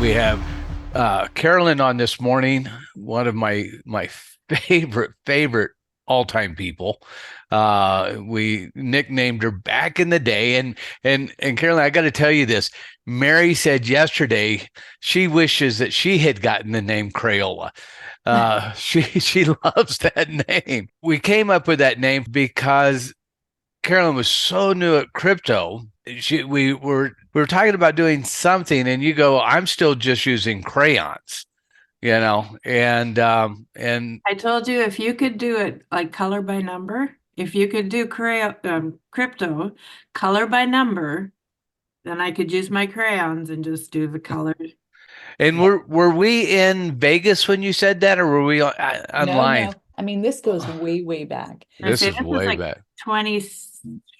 We have Carolyn on this morning, one of my favorite all-time people. We nicknamed her back in the day, and Carolyn, I got to tell you this. Mary said yesterday she wishes that she had gotten the name Crayola. She loves that name. We came up with that name because Carolyn was so new at crypto. We were talking about doing something, and you go, I'm still just using crayons, and I told you if you could do it like color by number, if you could do crypto color by number, then I could use my crayons and just do the colors. and were we in Vegas when you said that, or were we No, online? no. I mean, this goes way, way back. This This is was way like back. 20,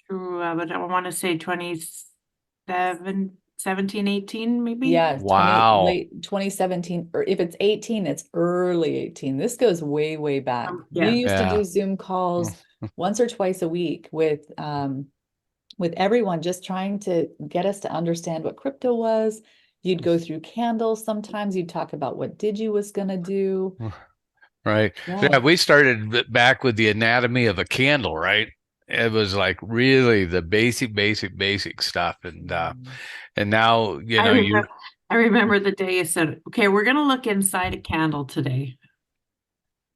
but I want to say 17, 18, maybe. Yeah, Wow. late 2017, or if it's 18, it's early 18. This goes way, way back. Yeah. You used to Yeah. do Zoom calls once or twice a week with everyone, just trying to get us to understand what crypto was. You'd go through candles sometimes. You'd talk about what Digi was gonna do. Right. Yeah, we started back with the anatomy of a candle, right? It was like really the basic stuff. And now, I remember the day you said, okay, we're going to look inside a candle today.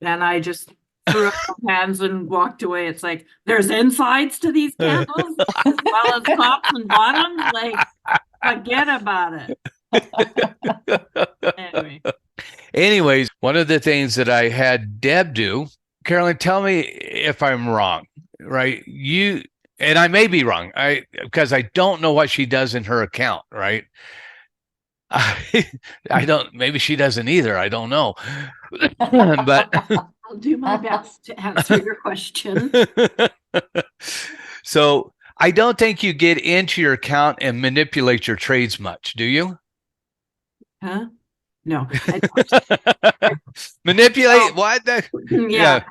And I just threw up my hands and walked away. It's like, there's insides to these candles as well as tops and bottoms. Like, forget about it. Anyways, one of the things that I had Deb do, Carolyn, tell me if I'm wrong, right? And I may be wrong, because I don't know what she does in her account, right? I don't, maybe she doesn't either. I don't know. But I'll do my best to answer your question. So I don't think you get into your account and manipulate your trades much, do you? Huh? No. Manipulate what? Yeah.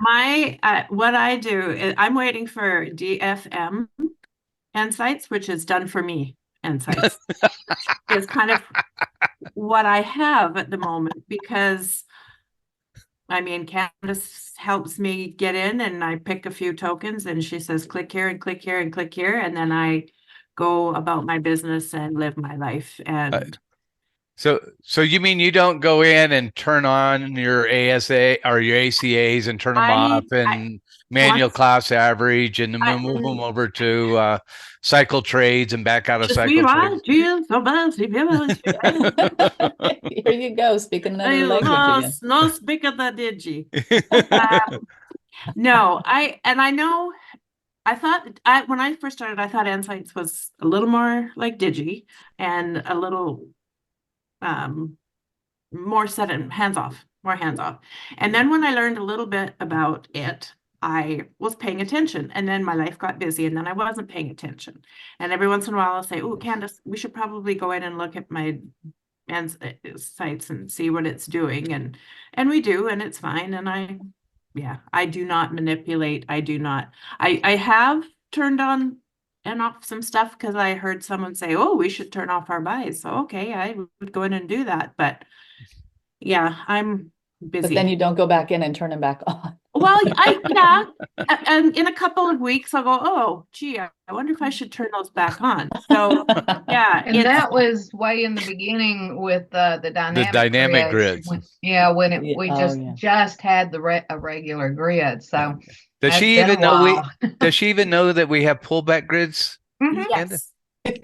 What I do is I'm waiting for DFM nSights, which is done for me. nSights is kind of what I have at the moment, because I mean, Candace helps me get in and I pick a few tokens and she says, click here and click here and click here. And then I go about my business and live my life. And so you mean you don't go in and turn on your ASA or your ACAs and turn them off and manual class average and then move them over to cycle trades and back out of cycle trades? Here you go, speaking another language again. No speaker that did you. No, I know. I thought when I first started, I thought nSights was a little more like Digi and a little more hands off. And then when I learned a little bit about it, I was paying attention, and then my life got busy, and then I wasn't paying attention. And every once in a while, I'll say, "Oh, Candace, we should probably go in and look at my sites and see what it's doing." And we do, and it's fine. And I do not manipulate. I have turned on and off some stuff because I heard someone say, "Oh, we should turn off our buys." So okay, I would go in and do that. But yeah, I'm busy. But then you don't go back in and turn them back on. Well, and in a couple of weeks I'll go, oh, gee, I wonder if I should turn those back on. So yeah, and that was way in the beginning with the dynamic grids. When we just had a regular grid. So does she even know does she even know that we have pullback grids? Yes.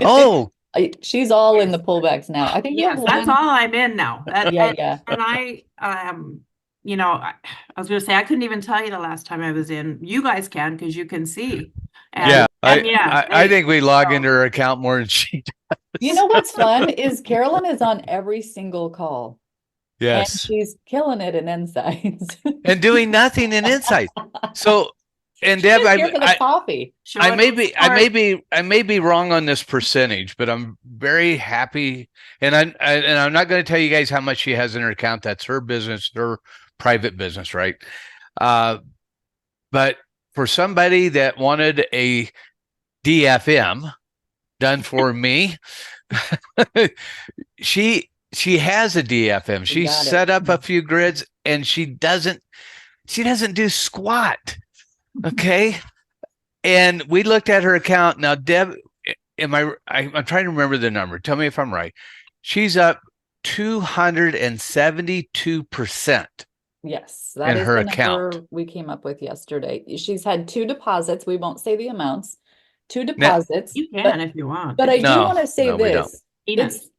Oh, she's all in the pullbacks now. I think yes, that's all I'm in now. Yeah. And I was going to say I couldn't even tell you the last time I was in. You guys can, because you can see. I think we log into her account more than she does. You know what's fun is Carolyn is on every single call. Yes, and she's killing it in nSights and doing nothing in nSights. So. And Deb, coffee. I may be wrong on this percentage, but I'm very happy. And I'm not going to tell you guys how much she has in her account. That's her business, her private business, right? But for somebody that wanted a DFM done for me, she she has a DFM. She got it. set up a few grids and she doesn't do squat. Okay. And we looked at her account. Now, Deb, I'm trying to remember the number. Tell me if I'm right. She's up 272%. Yes, that in is her the number account. we came up with yesterday. She's had 2 deposits. We won't say the amounts. 2 Now, deposits. You can if you want. But I do No, want to say no, we don't. this. Peanuts.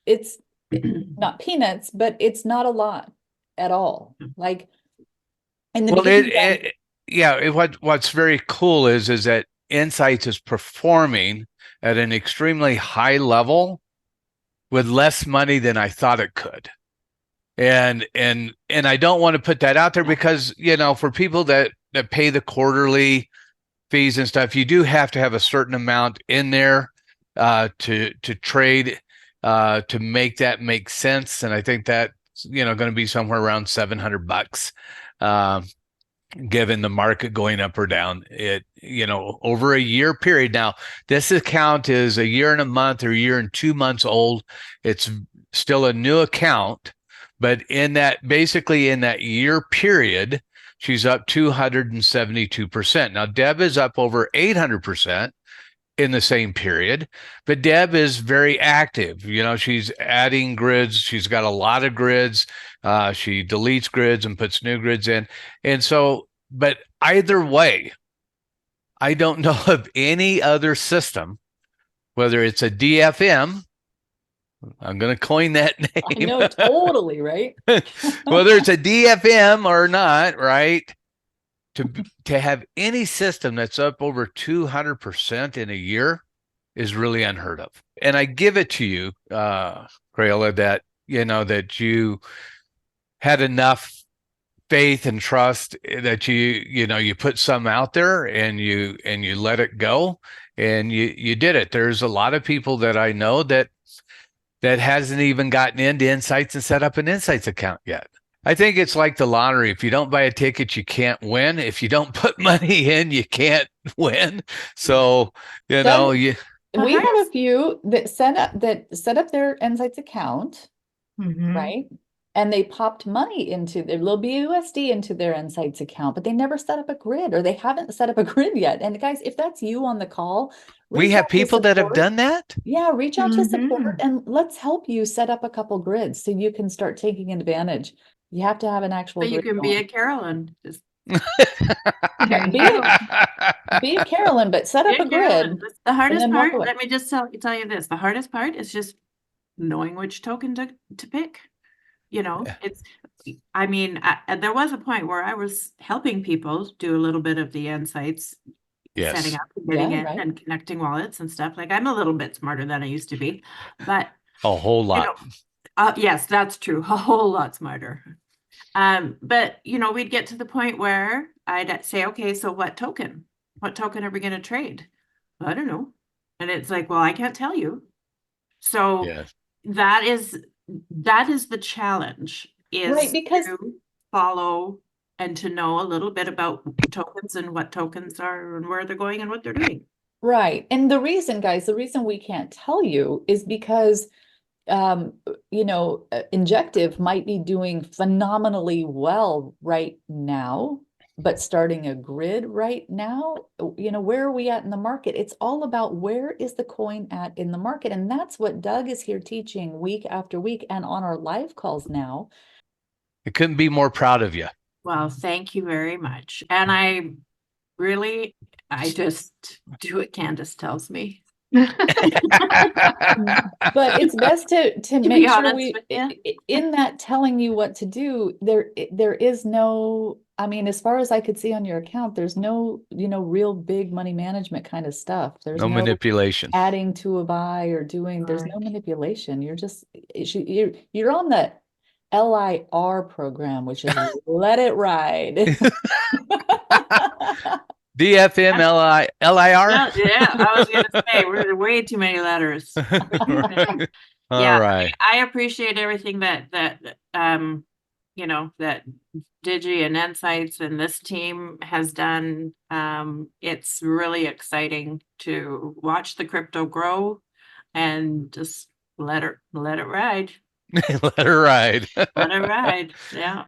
It's not peanuts, but it's not a lot at all. Like in the Well, beginning, what's very cool is that nSights is performing at an extremely high level with less money than I thought it could. And I don't want to put that out there because, for people that pay the quarterly fees and stuff, you do have to have a certain amount in there to trade to make that make sense. And I think that's going to be somewhere around $700 given the market going up or down. It over a year period. Now this account is a year and a month or a year and 2 months old. It's still a new account, but basically in that year period, she's up 272%. Now Deb is up over 800% in the same period, but Deb is very active. She's adding grids. She's got a lot of grids. She deletes grids and puts new grids in. And so, but either way, I don't know of any other system, whether it's a DFM, I'm going to coin that name. I know, totally, right? Whether it's a DFM or not, right? To have any system that's up over 200% in a year is really unheard of. And I give it to you, Crayola, that that you had enough faith and trust that you put some out there and you let it go and you did it. There's a lot of people that I know that hasn't even gotten into nSights and set up an nSights account yet. I think it's like the lottery. If you don't buy a ticket, you can't win. If you don't put money in, you can't win. So, we have a few that set up their nSights account, right? And they popped money into their little BUSD into their nSights account, but they never set up a grid, or they haven't set up a grid yet. And guys, if that's you on the call, we have people that have done that. Yeah, reach out to support and let's help you set up a couple grids so you can start taking advantage. You have to have an actual. But you can be a Carolyn. Just be a Carolyn, but set up a grid. The hardest part, let me just tell you this. The hardest part is just knowing which token to pick. It's, I mean, there was a point where I was helping people do a little bit of the nSights, setting up, getting in and connecting wallets and stuff. Like, I'm a little bit smarter than I used to be, but a whole lot. Yes, that's true. A whole lot smarter. But we'd get to the point where I'd say, okay, so what token are we going to trade? I don't know. And it's like, well, I can't tell you. So that is the challenge, is because to follow and to know a little bit about tokens and what tokens are and where they're going and what they're doing. Right. And the reason we can't tell you is because Injective might be doing phenomenally well right now, but starting a grid right now, where are we at in the market? It's all about where is the coin at in the market. And that's what Doug is here teaching week after week and on our live calls now. I couldn't be more proud of you. Well, thank you very much. And I just do what Candace tells me. But it's best to make sure we in that telling you what to do, there is no, I mean, as far as I could see on your account, there's no real big money management kind of stuff. There's no manipulation, adding to a buy or doing, there's no manipulation. You're just you're on the LIR program, which is let it ride. DFM LIR. Yeah, I was going to say we're way too many letters. All right. I appreciate everything that that Digi and nSights and this team has done. It's really exciting to watch the crypto grow and just let it ride. Let her ride. Let her ride. Yeah.